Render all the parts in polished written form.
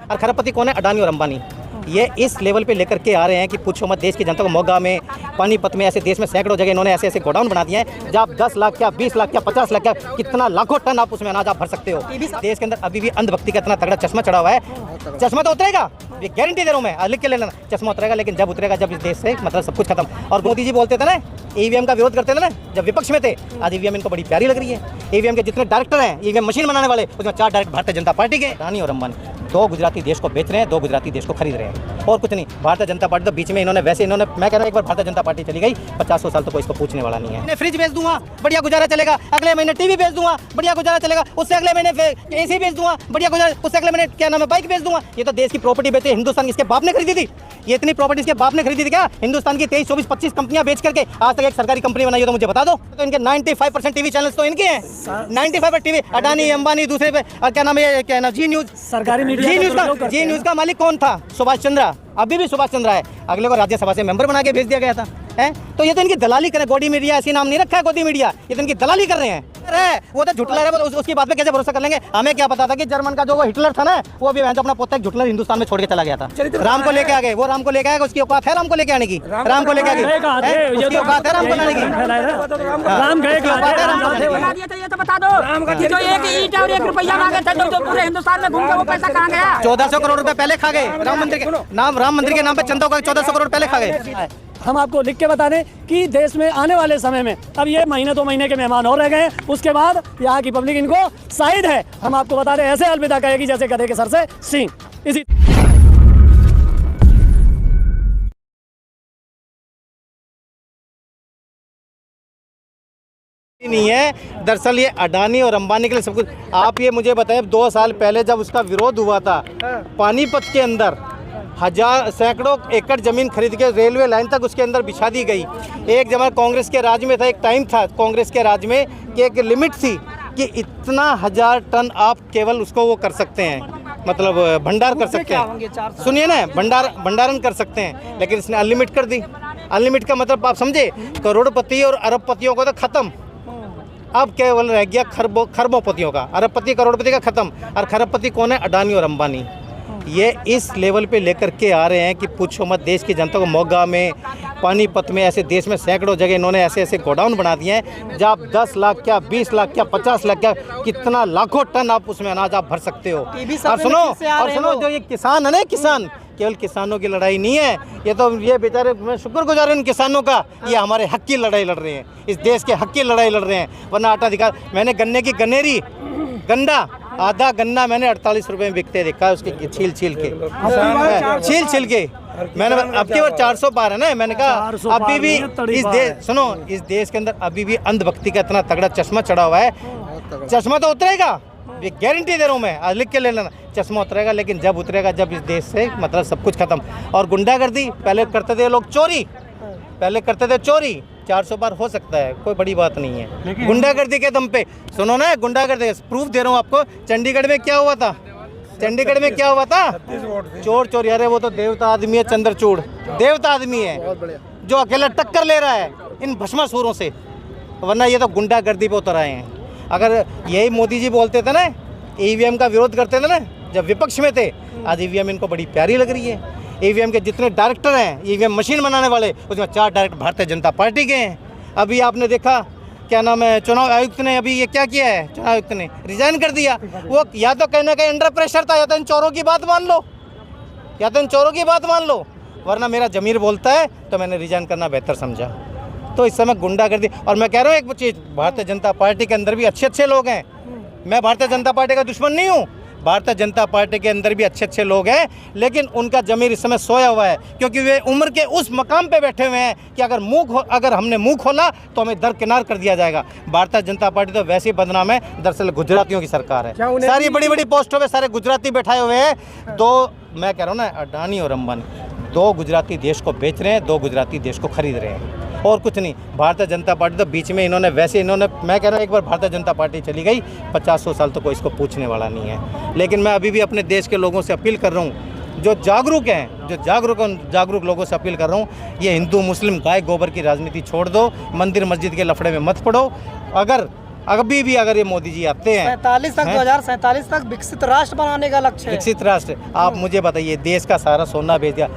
और खरबपति कौन है? अडानी और अंबानी। ये इस लेवल पे लेकर के आ रहे हैं कि पूछो मत। देश की जनता को मोगा में, पानीपत में, ऐसे देश में सैकड़ों जगह इन्होंने ऐसे ऐसे गोडाउन बना दिए हैं जब 10 लाख क्या 20 लाख क्या 50 लाख क्या कितना लाखों टन आप उसमें अनाज आप भर सकते हो। देश के अंदर अभी भी अंधभक्ति का इतना तगड़ा चश्मा चढ़ा हुआ है। चश्मा तो उतरेगा, ये गारंटी दे रहा हूँ मैं, लिख के ले लेना। चश्मा उतरेगा, लेकिन जब उतरेगा जब इस देश से मतलब सब कुछ खत्म। और मोदी जी बोलते थे ना, ईवीएम का विरोध करते थे ना जब विपक्ष में थे, आज ईवीएम इनको बड़ी प्यारी लग रही है। ईवीएम के जितने डायरेक्टर हैं, ईवीएम मशीन बनाने वाले, उसमें 4 डायरेक्टर भारतीय जनता पार्टी के। अडानी और अंबानी 2 गुजराती देश को बेच रहे हैं, 2 गुजराती देश को खरीद रहे हैं, और कुछ नहीं। भारतीय जनता पार्टी तो बीच में इन्होंने वैसे इन्होंने, मैं कह रहा हूँ एक बार भारतीय जनता पार्टी चली गई 50 साल तो कोई इसको पूछने वाला नहीं है। मैं फ्रिज बेच दूंगा, बढ़िया गुजारा चलेगा। अगले महीने टीवी बेच दूंगा, बढ़िया गुजारा चलेगा। उससे अगले महीने एसी बेच दूंगा, बढ़िया गुजारा। उससे अगले महीने क्या नाम है, बाइक बेच दूंगा। ये तो देश की प्रॉपर्टी बेचे हिंदुस्तान की, इसके बाप ने खरीदी थी। ये इतनी प्रॉपर्टी इसके बाप ने खरीदी थी क्या? हिंदुस्तान की 23, 24, 25 कंपनियां बेच करके आज तक एक सरकारी कंपनी बनाई हो तो मुझे बता दो। तो इनके 95% टीवी चैनल्स तो इनके हैं। 95% टीवी अडानी अंबानी, दूसरे पे क्या नाम है, क्या नाम, जी न्यूज, सरकारी मीडिया। जी न्यूज का मालिक कौन था? सुभाष चंद्रा। अभी भी सुभाष चंद्रा है। अगले को राज्यसभा से मेंबर बना के भेज दिया गया था। है तो ये तो इनकी दलाली कर रहे हैं। गोदी मीडिया ऐसी नाम नहीं रखा है, गोदी मीडिया। ये तो इनकी दलाली कर रहे हैं। अरे वो तो झुटला रहा है, उसकी बात पे कैसे भरोसा कर लेंगे? हमें क्या पता था कि जर्मन का जो वो हिटलर था ना, वो भी अपना पोता झुटलर हिंदुस्तान में छोड़ के चला गया था। राम को लेके आ गए, वो राम को लेके आएगा, उसकी औकात है राम को लेके आने की। राम को लेके आ गए, उसकी औकात है राम को लाने की। राम गए ये तो बता दो, ये तो एक ईंट और 1 रुपया मांगे थे तो पूरे हिंदुस्तान में घूम के वो पैसा कहाँ गया? 1400 करोड़ रुपए पहले खा गए। राम मंदिर के नाम पे चंदा होगा 1400 करोड़ पहले खा गए। हम आपको लिख के बता दें कि देश में आने वाले समय में अब ये महीने 2 महीने के मेहमान और रह गए, उसके बाद यहाँ की पब्लिक इनको शायद है, हम आपको बता दें, ऐसे अलविदा कहेगी जैसे गधे के सर से सींग। इसी नहीं है। दरअसल ये अडानी और अंबानी के लिए सब कुछ। आप ये मुझे बताएं, 2 साल पहले जब उसका विरोध हुआ था, पानीपत के अंदर सैकड़ों एकड़ जमीन खरीद के रेलवे लाइन तक उसके अंदर बिछा दी गई। एक जमाना कांग्रेस के राज में था, एक टाइम था कांग्रेस के राज में कि एक लिमिट थी कि इतना 1000 टन आप केवल उसको वो कर सकते हैं, मतलब भंडार कर सकते हैं। सुनिए ना, भंडारण कर सकते हैं, लेकिन इसने अनलिमिट कर दी। अनलिमिट का मतलब आप समझे, करोड़पति और अरबपतियों को तो खत्म, अब केवल रह गया खरबोपतियों का। अरबपति करोड़पति का खत्म। और खरबपति कौन है? अडानी और अंबानी। ये इस लेवल पे लेकर के आ रहे हैं कि पूछो मत। देश की जनता को मोगा में, पानीपत में, ऐसे देश में सैकड़ों जगह इन्होंने ऐसे ऐसे गोडाउन बना दिए हैं जब 10 लाख क्या 20 लाख क्या 50 लाख क्या कितना लाखों टन आप उसमें अनाज आप भर सकते हो। और सुनो जो ये किसान है ना, किसान केवल किसानों की लड़ाई नहीं है, ये तो ये बेचारे, मैं शुक्रगुजार हूं इन किसानों का, ये हमारे हक की लड़ाई लड़ रहे हैं, इस देश के हक की लड़ाई लड़ रहे हैं। वरना आटा अधिकार, मैंने गन्ने की गन्नेरी गन्ना, आधा गन्ना मैंने 48 रुपए में बिकते देखा, उसके छील के मैंने, अब की बार 400 पार है ना। मैंने कहा अभी भी इस देश, सुनो, इस देश के अंदर अभी भी अंधभक्ति का इतना तगड़ा चश्मा चढ़ा हुआ है। चश्मा तो उतरेगा, ये गारंटी दे रहा हूँ मैं, आज लिख के ले लेना। चश्मा उतरेगा, लेकिन जब उतरेगा जब इस देश से मतलब सब कुछ खत्म। और गुंडागर्दी, पहले करते थे लोग चोरी, 400 बार हो सकता है, कोई बड़ी बात नहीं है। गुंडागर्दी के दम पे, सुनो ना, गुंडागर्दी प्रूफ दे रहा हूँ आपको। चंडीगढ़ में क्या हुआ था? चोर चोरी, अरे वो तो देवता आदमी है, चंद्रचूड़ देवता आदमी है जो अकेला टक्कर ले रहा है इन भस्मासुरों से, वरना ये तो गुंडागर्दी पे उतर आए हैं। अगर यही मोदी जी बोलते थे ना, ईवीएम का विरोध करते थे ना जब विपक्ष में थे, आज ईवीएम इनको बड़ी प्यारी लग रही है। ईवीएम के जितने डायरेक्टर हैं, ईवीएम मशीन बनाने वाले, उसमें 4 डायरेक्टर भारतीय जनता पार्टी के हैं। अभी आपने देखा क्या नाम है, चुनाव आयुक्त ने अभी ये क्या किया है, चुनाव आयुक्त ने रिजाइन कर दिया। वो या तो कहीं ना कहीं अंडर प्रेशर था, या तो इन चोरों की बात मान लो, वरना मेरा जमीर बोलता है तो मैंने रिजाइन करना बेहतर समझा। तो इस समय गुंडागर्दी, और मैं कह रहा हूँ एक चीज़, भारतीय जनता पार्टी के अंदर भी अच्छे लोग हैं। मैं भारतीय जनता पार्टी का दुश्मन नहीं हूँ, भारतीय जनता पार्टी के अंदर भी अच्छे लोग हैं, लेकिन उनका जमीर इस समय सोया हुआ है, क्योंकि वे उम्र के उस मकाम पे बैठे हुए हैं कि अगर हमने मुंह खोला तो हमें दरकिनार कर दिया जाएगा। भारतीय जनता पार्टी तो वैसे ही बदनाम है, दरअसल गुजरातियों की सरकार है। सारी बड़ी पोस्टों पे सारे गुजराती बैठाए हुए हैं। मैं कह रहा हूँ ना, अडानी और अंबानी 2 गुजराती देश को बेच रहे हैं, 2 गुजराती देश को खरीद रहे हैं, और कुछ नहीं। भारतीय जनता पार्टी तो बीच में इन्होंने मैं कह रहा हूँ एक बार भारतीय जनता पार्टी चली गई 50 साल तो कोई इसको पूछने वाला नहीं है। लेकिन मैं अभी भी अपने देश के लोगों से अपील कर रहा हूँ, जो जागरूक हैं, जागरूक लोगों से अपील कर रहा हूँ, ये हिंदू मुस्लिम गाय गोबर की राजनीति छोड़ दो, मंदिर मस्जिद के लफड़े में मत पड़ो। अगर अभी भी अगर ये मोदी जी आते हैं 47 तक 2047 तक विकसित राष्ट्र बनाने का लक्ष्य है। विकसित राष्ट्र, आप मुझे बताइए, देश का सारा सोना बेच दिया।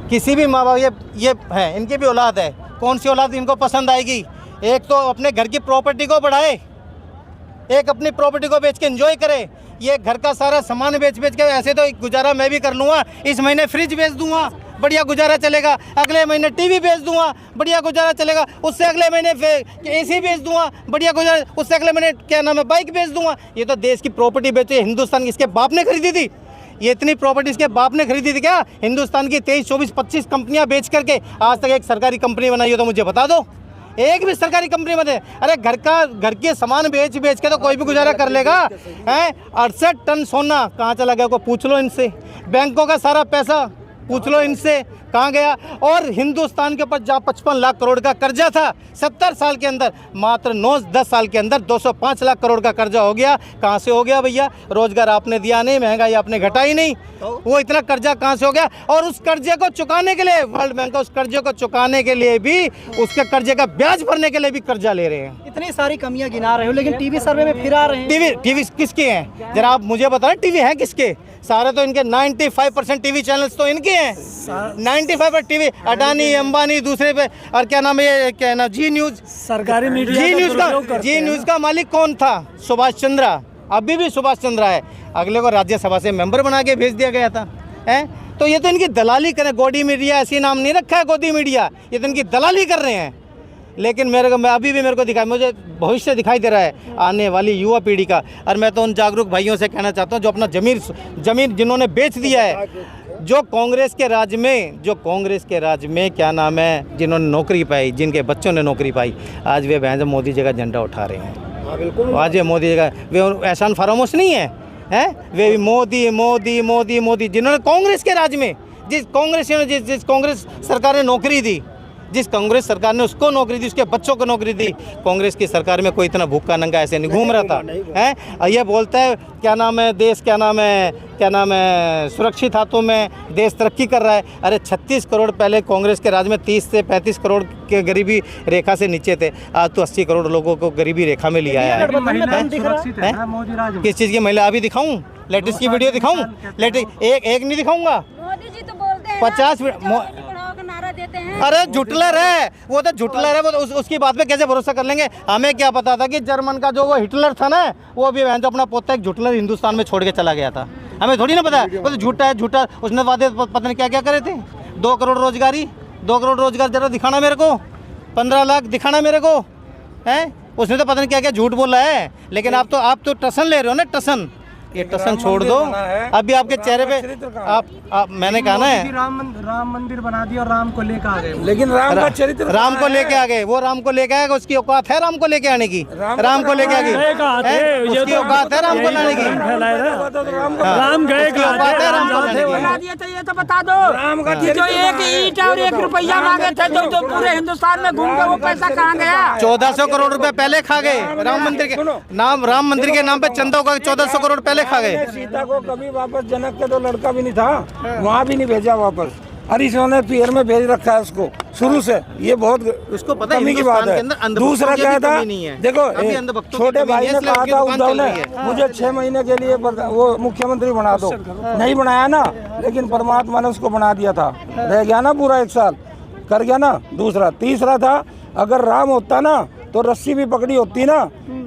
किसी भी माँ बाप ये हैं, इनकी भी औलाद है, कौन सी औलाद इनको पसंद आएगी? एक तो अपने घर की प्रॉपर्टी को बढ़ाए, एक अपनी प्रॉपर्टी को बेच के एंजॉय करे। ये घर का सारा सामान बेच के ऐसे तो गुजारा मैं भी कर लूँगा, इस महीने फ्रिज बेच दूंगा, बढ़िया गुजारा चलेगा। अगले महीने टीवी बेच दूंगा, बढ़िया गुजारा चलेगा। उससे अगले महीने एसी बेच दूंगा, बढ़िया गुजारा। उससे अगले महीने क्या नाम है, बाइक बेच दूंगा। ये तो देश की प्रॉपर्टी बेची, हिंदुस्तान की, इसके बाप ने खरीदी थी। ये इतनी प्रॉपर्टी इसके बाप ने खरीदी थी क्या? हिंदुस्तान की 23, 24, 25 कंपनियां बेच करके आज तक एक सरकारी कंपनी बनाई हो तो मुझे बता दो, एक भी सरकारी कंपनी बने? अरे घर के सामान बेच के तो कोई भी गुजारा कर लेगा। हैं 68 टन सोना कहाँ चला गया? को पूछ लो इनसे। बैंकों का सारा पैसा पूछ लो इनसे कहाँ गया? और हिंदुस्तान के ऊपर जहाँ 55 लाख करोड़ का कर्जा था 70 साल के अंदर, मात्र 9-10 साल के अंदर 205 लाख करोड़ का कर्जा हो गया। कहाँ से हो गया भैया? रोजगार आपने दिया नहीं, महंगाई आपने घटाई नहीं, वो इतना कर्जा कहाँ से हो गया? और उस कर्जे को चुकाने के लिए वर्ल्ड बैंक उस कर्जे को चुकाने के लिए भी, उसके कर्जे का ब्याज भरने के लिए भी कर्जा ले रहे हैं। इतनी सारी कमियां गिना रहे हो, लेकिन टीवी सर्वे में फिर आ रहे हैं। टीवी किसके हैं? जरा आप मुझे बताएं, टीवी है किसके? सारे तो इनके 95% टीवी चैनल्स तो इनके हैं। 95% टीवी, अडानी, अंबानी, दूसरे पे, और क्या नाम है, ये क्या नाम, जी न्यूज, सरकारी मीडिया जी न्यूज का मालिक कौन था? सुभाष चंद्रा। अभी भी सुभाष चंद्रा है। अगले को राज्यसभा से मेंबर बना के भेज दिया गया था। हैं तो ये तो इनकी दलाली करें। गोदी मीडिया ऐसी नाम नहीं रखा है, गोदी मीडिया, ये तो इनकी दलाली कर रहे हैं। लेकिन अभी भी मेरे को दिखाई, मुझे भविष्य दिखाई दे रहा है आने वाली युवा पीढ़ी का। और मैं तो उन जागरूक भाइयों से कहना चाहता हूँ जो अपना जमीन जिन्होंने बेच दिया है, जो कांग्रेस के राज में क्या नाम है, जिन्होंने नौकरी पाई, जिनके बच्चों ने नौकरी पाई, आज वे बहन मोदी जी का झंडा उठा रहे हैं। बिल्कुल, आज ये मोदी जी का, वे एहसान फरामोश नहीं है, वे भी मोदी मोदी मोदी मोदी, जिन्होंने कांग्रेस के राज में, जिस कांग्रेस सरकार ने नौकरी दी, जिस कांग्रेस सरकार ने उसको नौकरी दी, उसके बच्चों को नौकरी दी। कांग्रेस की सरकार में कोई इतना भूखा नंगा ऐसे नहीं घूम रहा था। हैं ये बोलता है क्या नाम है, देश क्या नाम है सुरक्षित हाथों में, देश तरक्की कर रहा है। अरे 36 करोड़ पहले कांग्रेस के राज में 30 से 35 करोड़ के गरीबी रेखा से नीचे थे। आज तो 80 करोड़ लोगों को गरीबी रेखा में लिया है। किस चीज़ की महिला? अभी दिखाऊं? लेटेस्ट की वीडियो दिखाऊं? एक नहीं दिखाऊंगा, मोदी जी तो बोलते हैं 50 नारा देते हैं। अरे झुटलर है वो, तो झुटलर है वो, तो उसकी बात पे कैसे भरोसा कर लेंगे? हमें क्या पता था कि जर्मन का जो वो हिटलर था ना, वो भी जो अपना पोता एक झुटलर हिंदुस्तान में छोड़ के चला गया था। हमें थोड़ी ना पता, वो तो झूठा है, झूठा। उसने वादे पता नहीं क्या क्या करे थे। 2 करोड़ रोजगार जरा दिखाना मेरे को, 15 लाख दिखाना मेरे को, हैं? उसने तो पता नहीं क्या क्या झूठ बोला है। लेकिन आप तो टसन ले रहे हो ना, टसन। ये टसन छोड़ दो। अभी आपके चेहरे पे आप मैंने कहा ना, राम मंदिर बना दिया और राम को लेके आ गए, लेकिन राम का चरित्र, राम को लेके आ गए। वो राम को लेके आएगा, उसकी औकात है राम को लेके आने की। राम को लेके आ गई, उसकी औकात है राम को लाने की। राम गए ये तो बता दो, जो 1 ईंट और 1 रुपया मांगे थे जो पूरे हिंदुस्तान में घूम के, वो पैसा कहाँ गया? 1400 करोड़ रुपए पहले खा गए। राम मंदिर के नाम पे चंदा होगा, 1400 करोड़ पहले खा गए। सीता को कभी वापस, जनक के तो लड़का भी नहीं था, वहाँ भी नहीं भेजा वापस। अरे इसने पीर में भेज रखा है उसको शुरू से। ये बहुत उसको पता कमी की बात है। दूसरा क्या था, देखो छोटे भाई ने कहा था उद्धव ने, मुझे 6 महीने के लिए वो मुख्यमंत्री बना दो, नहीं बनाया ना, लेकिन परमात्मा ने उसको बना दिया था। रह गया ना पूरा 1 साल, कर गया ना। दूसरा, तीसरा था, अगर राम होता ना तो रस्सी भी पकड़ी होती ना।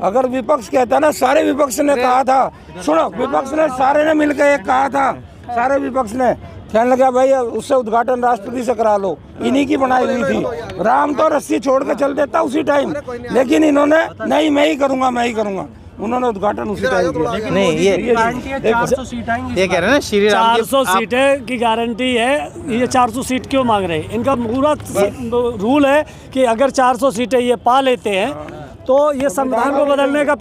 अगर विपक्ष कहता ना, सारे विपक्ष ने कहा था, सुनो, विपक्ष ने सारे ने मिलकर एक कहा था, सारे विपक्ष ने कहने लगा भाई उससे उद्घाटन राष्ट्रपति से करा लो, इन्हीं की बनाई हुई थी। राम तो रस्सी छोड़ के चल देता उसी टाइम, लेकिन इन्होंने नहीं, मैं ही करूंगा, उन्होंने उद्घाटन उसी टाइम किया। नहीं, ये 400 सीट आएंगी, ये कह रहे हैं ना, श्री राम 400 सीटें की गारंटी है। ये 400 सीट क्यों मांग रहे हैं? इनका पूरा रूल है कि अगर 400 सीटें ये पा लेते हैं तो ये संविधान को बदलने का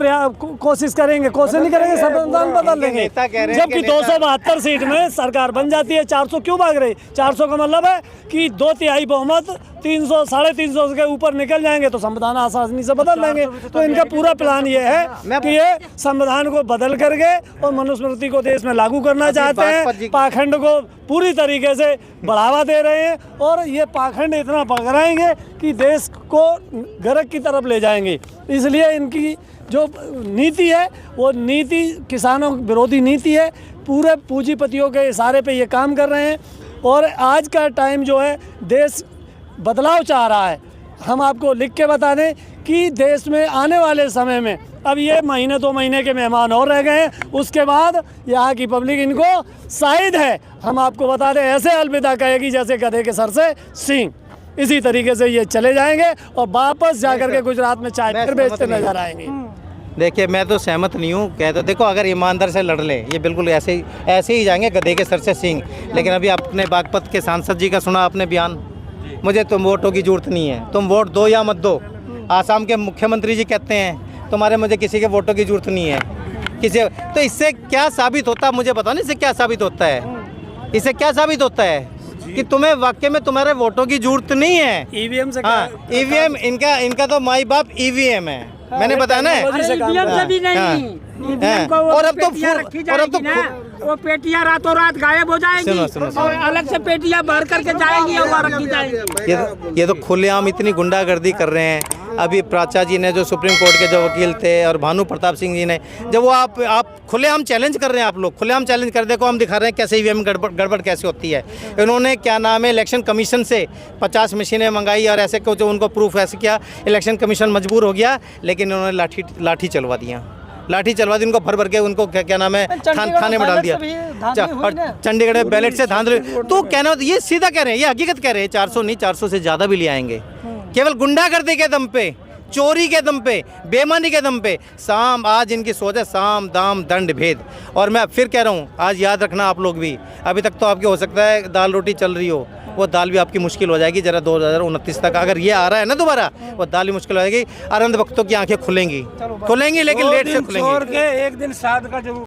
कोशिश करेंगे, कोशिश नहीं करेंगे, संविधान बदल देंगे। जबकि 272 सीट में सरकार बन जाती है। 400 क्यों मांग रहे? 400 का मतलब है कि 2/3 बहुमत, 300 साढ़े 300 के ऊपर निकल जाएंगे तो संविधान आसानी से बदल देंगे। तो इनका पूरा प्लान ये है कि ये संविधान को बदल करके और मनुस्मृति को देश में लागू करना चाहते हैं। पाखंड को पूरी तरीके से बढ़ावा दे रहे हैं और ये पाखंड इतना पकड़ाएंगे कि देश को गर्क की तरफ ले जाएंगे। इसलिए इनकी जो नीति है वो नीति किसानों विरोधी नीति है। पूरे पूंजीपतियों के इशारे पे ये काम कर रहे हैं और आज का टाइम जो है देश बदलाव चाह रहा है। हम आपको लिख के बता दें कि देश में आने वाले समय में अब ये महीने 2 महीने के मेहमान और रह गए हैं, उसके बाद यहाँ की पब्लिक इनको शायद है हम आपको बता दें ऐसे अलविदा कहेगी जैसे गधे के सर से सींग। इसी तरीके से ये चले जाएंगे और वापस जाकर के गुजरात में चाय फिर बेचते नजर आएंगे। देखिए मैं तो सहमत नहीं हूँ। कहते देखो अगर ईमानदार से लड़ ले ये बिल्कुल ऐसे ही जाएंगे गधे के सर से सींग। लेकिन अभी आपने बागपत के सांसद जी का सुना आपने बयान, मुझे तुम वोटों की जरूरत नहीं है, तुम वोट दो या मत दो। आसाम के मुख्यमंत्री जी कहते हैं तुम्हारे मुझे किसी के वोटों की जरूरत नहीं है किसी। तो इससे क्या साबित होता है मुझे बताओ ना, इससे क्या साबित होता है? इससे क्या साबित होता है कि तुम्हें वाकई में तुम्हारे वोटों की जरूरत नहीं है। ईवीएम से हाँ, ईवीएम इनका तो माई बाप ईवीएम है, मैंने बताया ना। ईवीएम से भी नहीं, ईवीएम को और अब तो रखी जाएगी ना, वो पेटियां रातों रात गायब हो जाएंगी और अलग से पेटियां भर करके जाएंगी और वहाँ रखी जाएंगी। ये तो खुलेआम इतनी गुंडागर्दी कर रहे हैं। अभी प्राचा जी ने जो सुप्रीम कोर्ट के जो वकील थे और भानु प्रताप सिंह जी ने, जब वो आप खुलेआम चैलेंज कर रहे हैं, आप लोग खुलेआम चैलेंज कर देखो हम दिखा रहे हैं कैसे ईवीएम गड़बड़ कैसे होती है। इन्होंने क्या नाम है इलेक्शन कमीशन से 50 मशीनें मंगाई और ऐसे जो उनको प्रूफ ऐसे किया, इलेक्शन कमीशन मजबूर हो गया, लेकिन उन्होंने लाठी चलवा दी, उनको भर भर के उनको क्या नाम है थाने में डाल दिया। और चंडीगढ़ में बैलेट से धांधली। तो कहना ये सीधा कह रहे हैं, ये हकीकत कह रहे हैं 400 नहीं 400 से ज़्यादा भी ले आएंगे, केवल गुंडागर्दी के दम पे, चोरी के दम पे, बेईमानी के दम पे। आज इनकी सोच है साम दाम दंड भेद। और मैं फिर कह रहा हूँ आज याद रखना आप लोग भी, अभी तक तो आपके हो सकता है दाल रोटी चल रही हो, वो दाल भी आपकी मुश्किल हो जाएगी जरा 2029 तक अगर ये आ रहा है ना दोबारा, वो दाल भी मुश्किल हो जाएगी। अरंध भक्तों की आंखें खुलेंगी लेकिन लेट से खुलेंगी। एक दिन साध का जरूर